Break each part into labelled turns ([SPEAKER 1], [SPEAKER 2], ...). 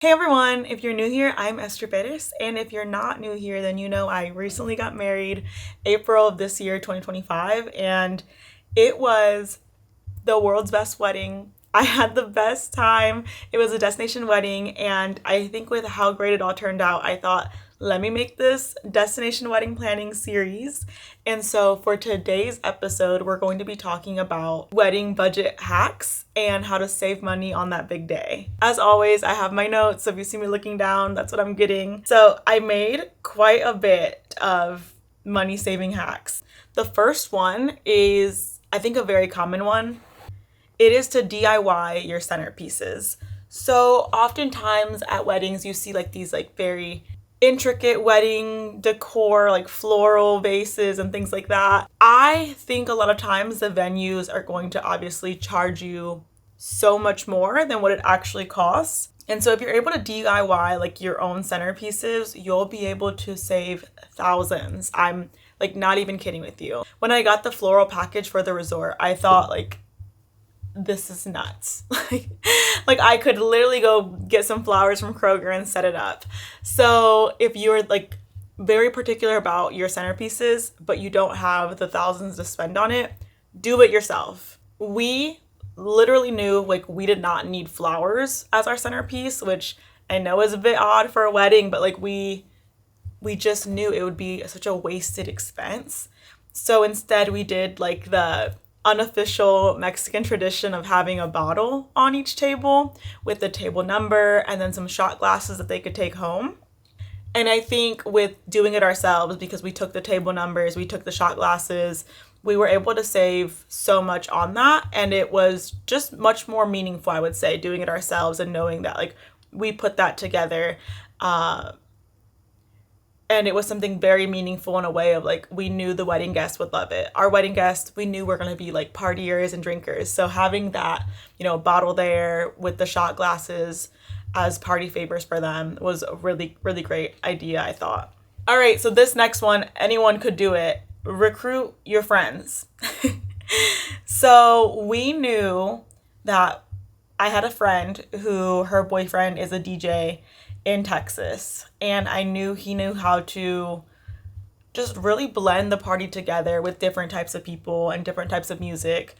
[SPEAKER 1] Hey everyone, if you're new here, I'm Esther Perez, and if you're not new here, then you know I recently got married April of this year, 2025, and it was the world's best wedding. I had the best time. It was a destination wedding, and I think with how great it all turned out, I thought, let me make this destination wedding planning series. And so for today's episode, we're going to be talking about wedding budget hacks and how to save money on that big day. As always, I have my notes, so if you see me looking down, that's what I'm getting. So I made quite a bit of money saving hacks. The first one is, I think, a very common one. It is to DIY your centerpieces. So oftentimes at weddings, you see like these like very intricate wedding decor, like floral vases and things like that. I think a lot of times the venues are going to obviously charge you so much more than what it actually costs. And so if you're able to DIY like your own centerpieces, you'll be able to save thousands. I'm like not even kidding with you. When I got the floral package for the resort, I thought like, this is nuts. like I could literally go get some flowers from Kroger and set it up. So if you're like very particular about your centerpieces, but you don't have the thousands to spend on it, do it yourself. We literally knew like we did not need flowers as our centerpiece, which I know is a bit odd for a wedding, but like we just knew it would be such a wasted expense. So instead we did like the unofficial Mexican tradition of having a bottle on each table with the table number and then some shot glasses that they could take home. And I think with doing it ourselves, because we took the table numbers, we took the shot glasses, we were able to save so much on that. And it was just much more meaningful, I would say, doing it ourselves and knowing that like we put that together. And it was something very meaningful in a way of like, we knew the wedding guests would love it. Our wedding guests, we knew we're going to be like partiers and drinkers. So having that, bottle there with the shot glasses as party favors for them was a really, really great idea, I thought. All right, so this next one, anyone could do it. Recruit your friends. So we knew that I had a friend who her boyfriend is a DJ in Texas, and I knew he knew how to just really blend the party together with different types of people and different types of music.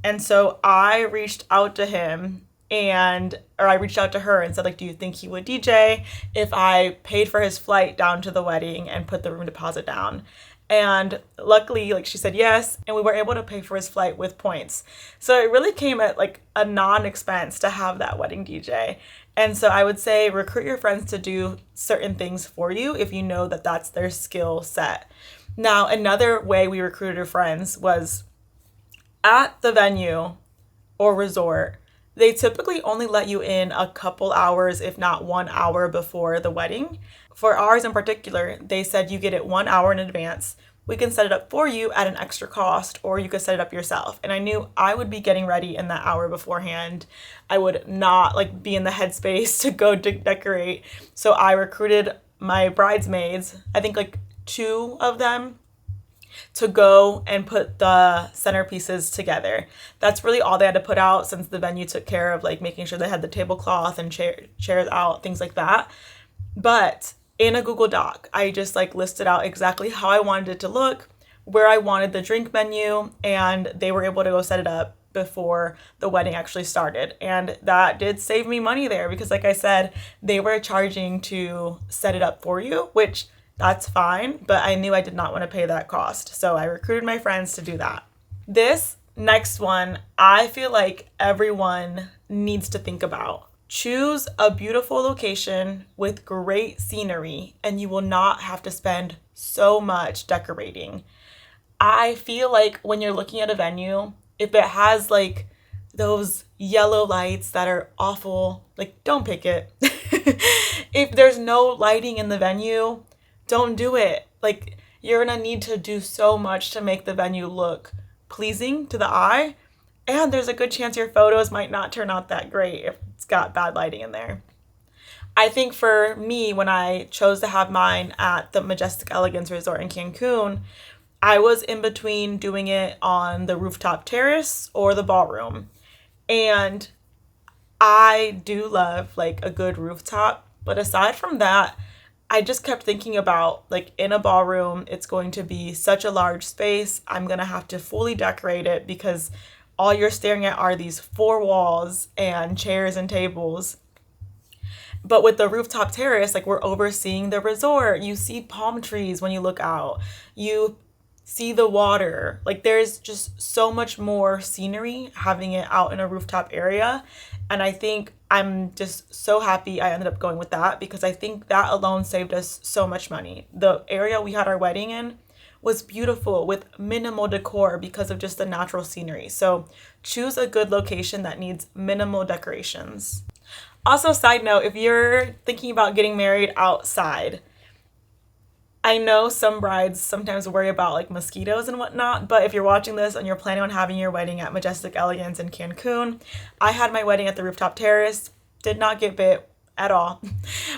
[SPEAKER 1] And so I reached out to him or I reached out to her and said like, do you think he would DJ if I paid for his flight down to the wedding and put the room deposit down? And luckily, like she said yes, and we were able to pay for his flight with points. So it really came at like a non-expense to have that wedding DJ. And so I would say recruit your friends to do certain things for you if you know that that's their skill set. Now, another way we recruited our friends was at the venue or resort. They typically only let you in a couple hours, if not 1 hour before the wedding. For ours in particular, they said you get it 1 hour in advance. We can set it up for you at an extra cost, or you could set it up yourself. And I knew I would be getting ready in that hour beforehand. I would not like be in the headspace to go decorate. So I recruited my bridesmaids, I think like 2 of them, to go and put the centerpieces together. That's really all they had to put out, since the venue took care of like making sure they had the tablecloth and chairs out, things like that. But in a Google Doc, I just like listed out exactly how I wanted it to look, where I wanted the drink menu, and they were able to go set it up before the wedding actually started. And that did save me money there, because like I said, they were charging to set it up for you, which that's fine, but I knew I did not want to pay that cost. So I recruited my friends to do that. This next one, I feel like everyone needs to think about. Choose a beautiful location with great scenery, and you will not have to spend so much decorating. I feel like when you're looking at a venue, if it has like those yellow lights that are awful, like don't pick it. If there's no lighting in the venue, don't do it. Like you're gonna need to do so much to make the venue look pleasing to the eye. And there's a good chance your photos might not turn out that great if it's got bad lighting in there. I think for me, when I chose to have mine at the Majestic Elegance Resort in Cancun, I was in between doing it on the rooftop terrace or the ballroom. And I do love like a good rooftop, but aside from that, I just kept thinking about like in a ballroom, it's going to be such a large space. I'm going to have to fully decorate it because all you're staring at are these four walls and chairs and tables. But with the rooftop terrace, like we're overseeing the resort. You see palm trees when you look out. You see the water. Like there's just so much more scenery having it out in a rooftop area. And I think I'm just so happy I ended up going with that because I think that alone saved us so much money. The area we had our wedding in was beautiful with minimal decor because of just the natural scenery. So choose a good location that needs minimal decorations. Also, side note, if you're thinking about getting married outside, I know some brides sometimes worry about like mosquitoes and whatnot, but if you're watching this and you're planning on having your wedding at Majestic Elegance in Cancun, I had my wedding at the rooftop terrace, did not get bit at all.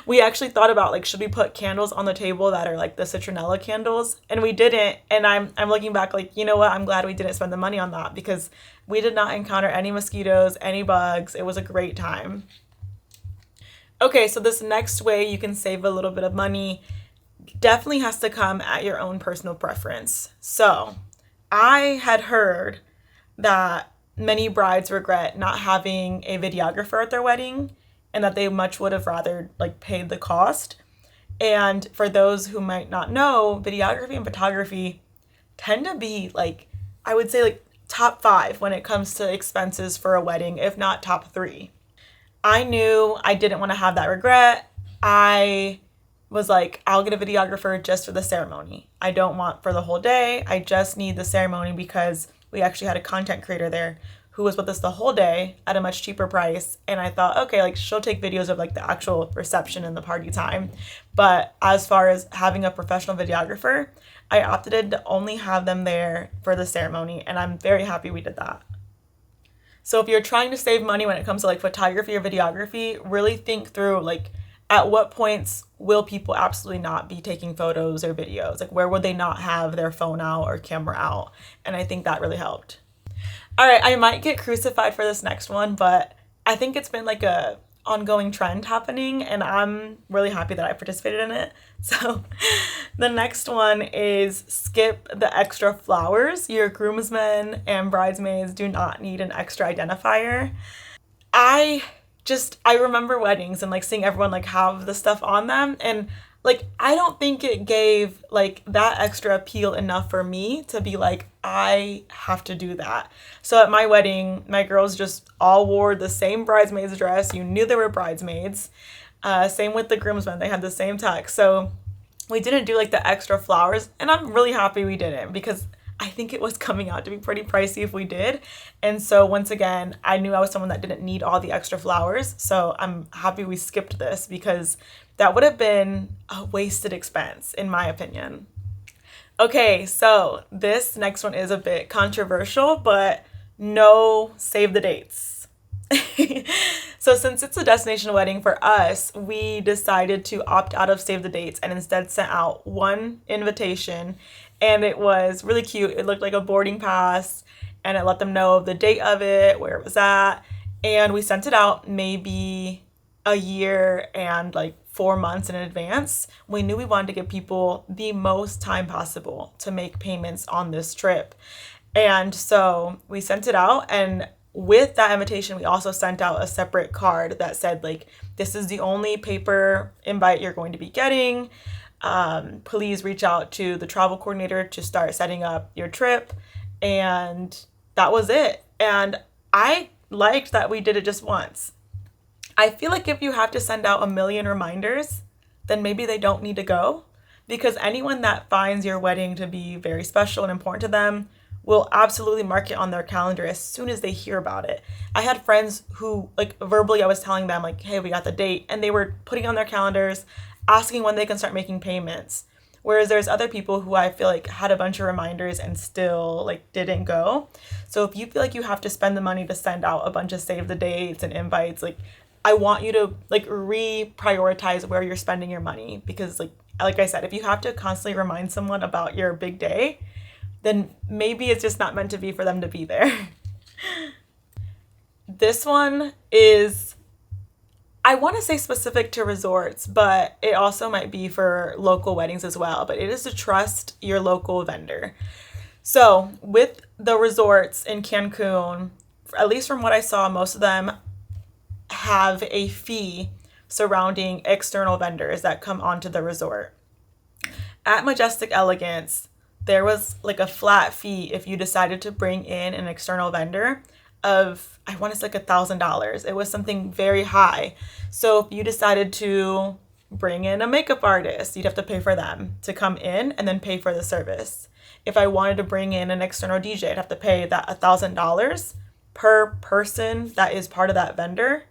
[SPEAKER 1] We actually thought about like, should we put candles on the table that are like the citronella candles? And we didn't. And I'm looking back like, you know what? I'm glad we didn't spend the money on that because we did not encounter any mosquitoes, any bugs. It was a great time. Okay, so this next way you can save a little bit of money definitely has to come at your own personal preference. So I had heard that many brides regret not having a videographer at their wedding and that they much would have rather like paid the cost. And for those who might not know, videography and photography tend to be like, I would say like top 5 when it comes to expenses for a wedding, if not top 3. I knew I didn't want to have that regret. I was like, I'll get a videographer just for the ceremony. I don't want for the whole day. I just need the ceremony because we actually had a content creator there who was with us the whole day at a much cheaper price. And I thought, okay, like she'll take videos of like the actual reception and the party time. But as far as having a professional videographer, I opted to only have them there for the ceremony. And I'm very happy we did that. So if you're trying to save money when it comes to like photography or videography, really think through like at what points will people absolutely not be taking photos or videos? Like where would they not have their phone out or camera out? And I think that really helped. All right, I might get crucified for this next one, but I think it's been like a ongoing trend happening and I'm really happy that I participated in it. So the next one is skip the extra flowers. Your groomsmen and bridesmaids do not need an extra identifier. I remember weddings and like seeing everyone like have the stuff on them and like I don't think it gave like that extra appeal enough for me to be like I have to do that. So at my wedding, my girls just all wore the same bridesmaid's dress. You knew they were bridesmaids. Same with the groomsmen. They had the same tux. So we didn't do like the extra flowers and I'm really happy we didn't because I think it was coming out to be pretty pricey if we did. And so once again, I knew I was someone that didn't need all the extra flowers. So I'm happy we skipped this because that would have been a wasted expense in my opinion. Okay, so this next one is a bit controversial, but no save the dates. So since it's a destination wedding for us, we decided to opt out of save the dates and instead sent out one invitation. And it was really cute. It looked like a boarding pass and it let them know the date of it, where it was at. And we sent it out maybe a year and like 4 months in advance. We knew we wanted to give people the most time possible to make payments on this trip. And so we sent it out, and with that invitation, we also sent out a separate card that said like, this is the only paper invite you're going to be getting. Please reach out to the travel coordinator to start setting up your trip. And that was it. And I liked that we did it just once. I feel like if you have to send out a million reminders, then maybe they don't need to go, because anyone that finds your wedding to be very special and important to them will absolutely mark it on their calendar as soon as they hear about it. I had friends who like verbally, I was telling them like, hey, we got the date, and they were putting on their calendars, asking when they can start making payments. Whereas there's other people who I feel like had a bunch of reminders and still like didn't go. So if you feel like you have to spend the money to send out a bunch of save the dates and invites, like I want you to like reprioritize where you're spending your money, because like I said, if you have to constantly remind someone about your big day, then maybe it's just not meant to be for them to be there. This one is I want to say specific to resorts, but it also might be for local weddings as well. But it is to trust your local vendor. So with the resorts in Cancun, at least from what I saw, most of them have a fee surrounding external vendors that come onto the resort. At Majestic Elegance, there was like a flat fee if you decided to bring in an external vendor of, I want to say like $1,000. It was something very high. So if you decided to bring in a makeup artist, you'd have to pay for them to come in and then pay for the service. If I wanted to bring in an external DJ, I'd have to pay that $1,000 per person that is part of that vendor.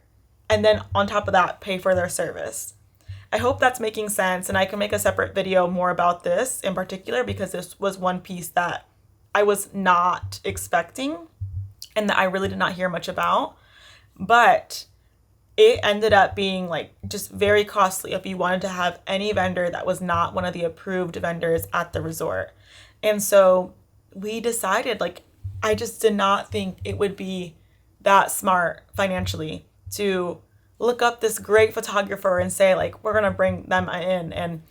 [SPEAKER 1] And then on top of that, pay for their service. I hope that's making sense, and I can make a separate video more about this in particular because this was one piece that I was not expecting and that I really did not hear much about. But it ended up being like just very costly if you wanted to have any vendor that was not one of the approved vendors at the resort. And so we decided, like, I just did not think it would be that smart financially to look up this great photographer and say, like, we're going to bring them in and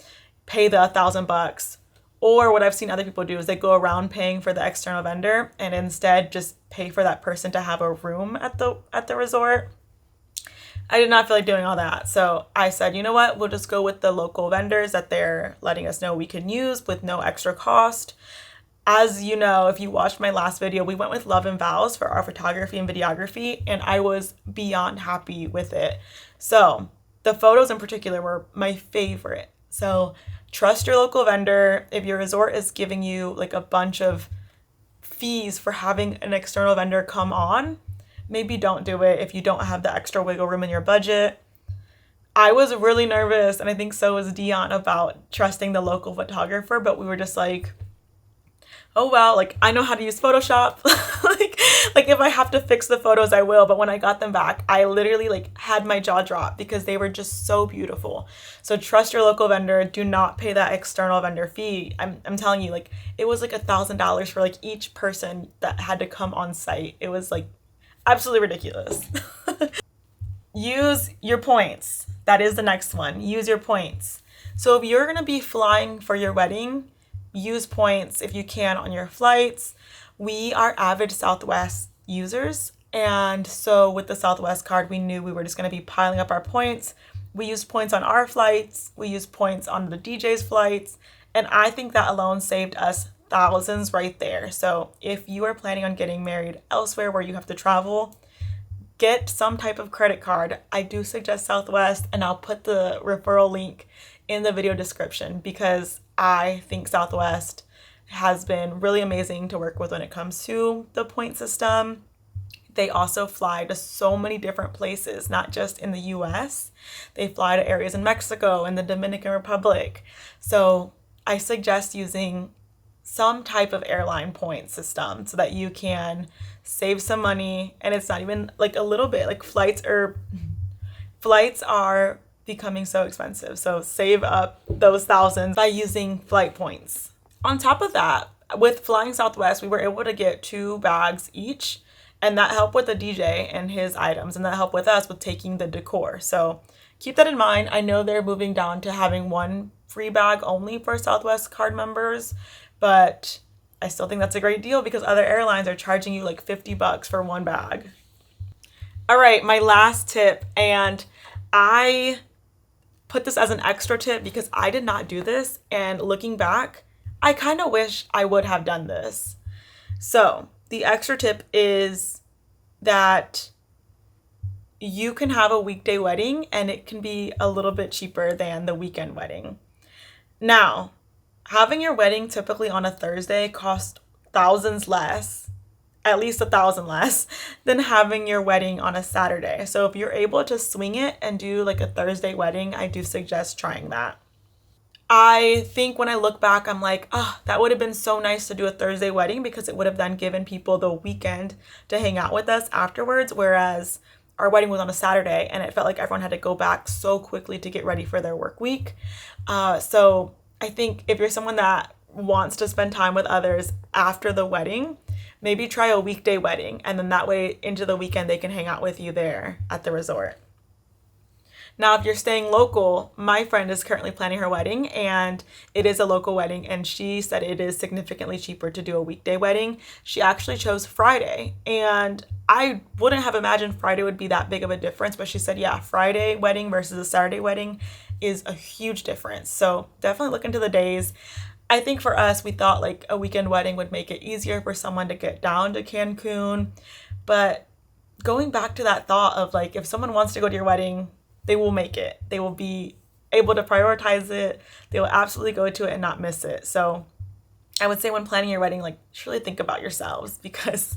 [SPEAKER 1] pay the $1,000. Or what I've seen other people do is they go around paying for the external vendor and instead just pay for that person to have a room at the resort. I did not feel like doing all that. So I said, you know what, we'll just go with the local vendors that they're letting us know we can use with no extra cost. As you know, if you watched my last video, we went with Love and Vows for our photography and videography, and I was beyond happy with it. So the photos in particular were my favorite. So trust your local vendor. If your resort is giving you like a bunch of fees for having an external vendor come on, maybe don't do it if you don't have the extra wiggle room in your budget. I was really nervous, and I think so was Dion, about trusting the local photographer, but we were just like, oh well, like I know how to use Photoshop. like if I have to fix the photos, I will. But when I got them back, I literally like had my jaw drop because they were just so beautiful. So trust your local vendor. Do not pay that external vendor fee. I'm telling you, like it was like $1,000 for like each person that had to come on site. It was like absolutely ridiculous. Use your points. That is the next one. Use your points. So if you're gonna be flying for your wedding, use points if you can on your flights. We are avid Southwest users, and so with the Southwest card, we knew we were just going to be piling up our points. We used points on our flights, we used points on the DJ's flights, and I think that alone saved us thousands right there. So if you are planning on getting married elsewhere where you have to travel, get some type of credit card. I do suggest Southwest, and I'll put the referral link in the video description because I think Southwest has been really amazing to work with when it comes to the point system. They also fly to so many different places, not just in the US. They fly to areas in Mexico and the Dominican Republic. So I suggest using some type of airline point system so that you can save some money, and it's not even like a little bit. Like flights are becoming so expensive. So save up those thousands by using flight points. On top of that, with flying Southwest, we were able to get 2 bags each, and that helped with the DJ and his items, and that helped with us with taking the decor. So keep that in mind. I know they're moving down to having 1 free bag only for Southwest card members, but I still think that's a great deal because other airlines are charging you like $50 for 1 bag. All right, my last tip, and I put this as an extra tip because I did not do this, and looking back, I kind of wish I would have done this. So the extra tip is that you can have a weekday wedding and it can be a little bit cheaper than the weekend wedding. Now, having your wedding typically on a Thursday costs thousands less, at least $1,000 less than having your wedding on a Saturday. So if you're able to swing it and do like a Thursday wedding, I do suggest trying that. I think when I look back, I'm like, oh, that would have been so nice to do a Thursday wedding because it would have then given people the weekend to hang out with us afterwards. Whereas our wedding was on a Saturday and it felt like everyone had to go back so quickly to get ready for their work week. So I think if you're someone that wants to spend time with others after the wedding, maybe try a weekday wedding. And then that way into the weekend, they can hang out with you there at the resort. Now, if you're staying local, my friend is currently planning her wedding, and it is a local wedding, and she said it is significantly cheaper to do a weekday wedding. She actually chose Friday, and I wouldn't have imagined Friday would be that big of a difference, but she said, yeah, Friday wedding versus a Saturday wedding is a huge difference. So definitely look into the days. I think for us, we thought like a weekend wedding would make it easier for someone to get down to Cancun. But going back to that thought of like, if someone wants to go to your wedding, they will make it. They will be able to prioritize it. They will absolutely go to it and not miss it. So I would say when planning your wedding, like, just really think about yourselves, because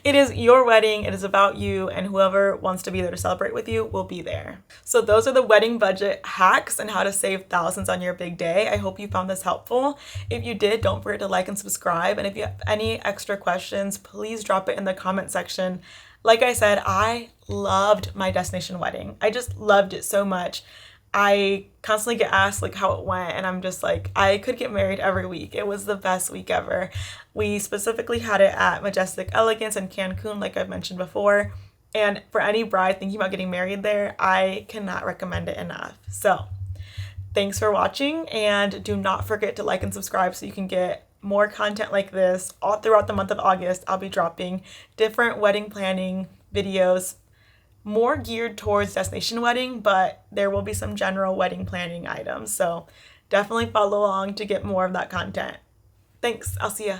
[SPEAKER 1] it is your wedding, it is about you, and whoever wants to be there to celebrate with you will be there. So those are the wedding budget hacks and how to save thousands on your big day. I hope you found this helpful. If you did, don't forget to like and subscribe. And if you have any extra questions, please drop it in the comment section. Like I said, I loved my destination wedding. I just loved it so much. I constantly get asked like how it went, and I'm just like, I could get married every week. It was the best week ever. We specifically had it at Majestic Elegance in Cancun, like I've mentioned before. And for any bride thinking about getting married there, I cannot recommend it enough. So thanks for watching, and do not forget to like and subscribe so you can get more content like this all throughout the month of August. I'll be dropping different wedding planning videos, more geared towards destination wedding, but there will be some general wedding planning items. So definitely follow along to get more of that content. Thanks. I'll see ya.